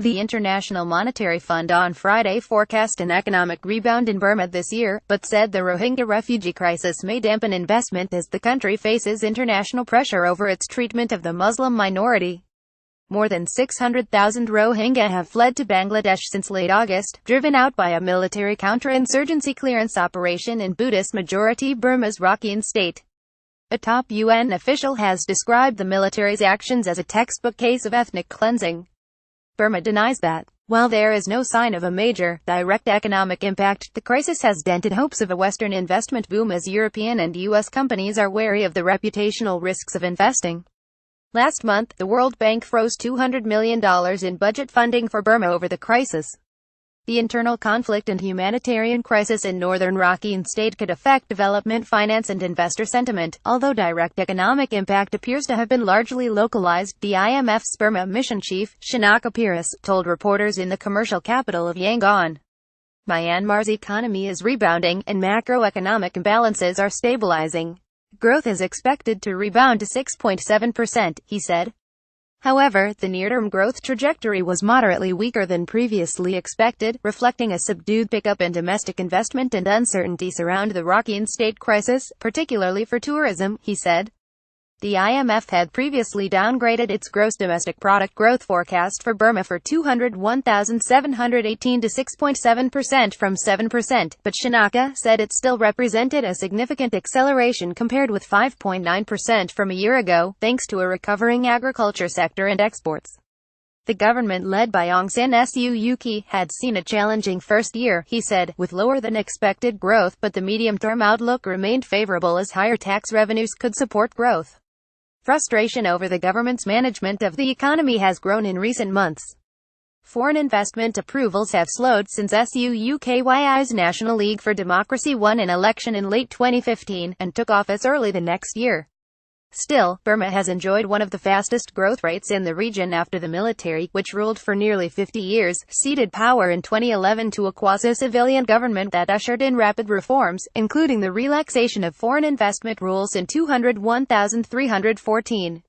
The International Monetary Fund on Friday forecast an economic rebound in Burma this year, but said the Rohingya refugee crisis may dampen investment as the country faces international pressure over its treatment of the Muslim minority. More than 600,000 Rohingya have fled to Bangladesh since late August, driven out by a military counterinsurgency clearance operation in Buddhist-majority Burma's Rakhine state. A top UN official has described the military's actions as a textbook case of ethnic cleansing. Burma denies that. While there is no sign of a major, direct economic impact, the crisis has dented hopes of a Western investment boom as European and U.S. companies are wary of the reputational risks of investing. Last month, the World Bank froze $200 million in budget funding for Burma over the crisis. The internal conflict and humanitarian crisis in northern Rakhine state could affect development finance and investor sentiment, although direct economic impact appears to have been largely localized, the IMF's Burma mission chief, Shanaka Peiris, told reporters in the commercial capital of Yangon. Myanmar's economy is rebounding, and macroeconomic imbalances are stabilizing. Growth is expected to rebound to 6.7%, he said. However, the near-term growth trajectory was moderately weaker than previously expected, reflecting a subdued pickup in domestic investment and uncertainty surrounding the Rakhine state crisis, particularly for tourism, he said. The IMF had previously downgraded its gross domestic product growth forecast for Burma for 201,718 to 6.7% from 7%, but Shanaka said it still represented a significant acceleration compared with 5.9% from a year ago, thanks to a recovering agriculture sector and exports. The government led by Aung San Suu Kyi had seen a challenging first year, he said, with lower-than-expected growth, but the medium-term outlook remained favorable as higher tax revenues could support growth. Frustration over the government's management of the economy has grown in recent months. Foreign investment approvals have slowed since Suu Kyi's National League for Democracy won an election in late 2015, and took office early the next year. Still, Burma has enjoyed one of the fastest growth rates in the region after the military, which ruled for nearly 50 years, ceded power in 2011 to a quasi-civilian government that ushered in rapid reforms, including the relaxation of foreign investment rules in 2001-314.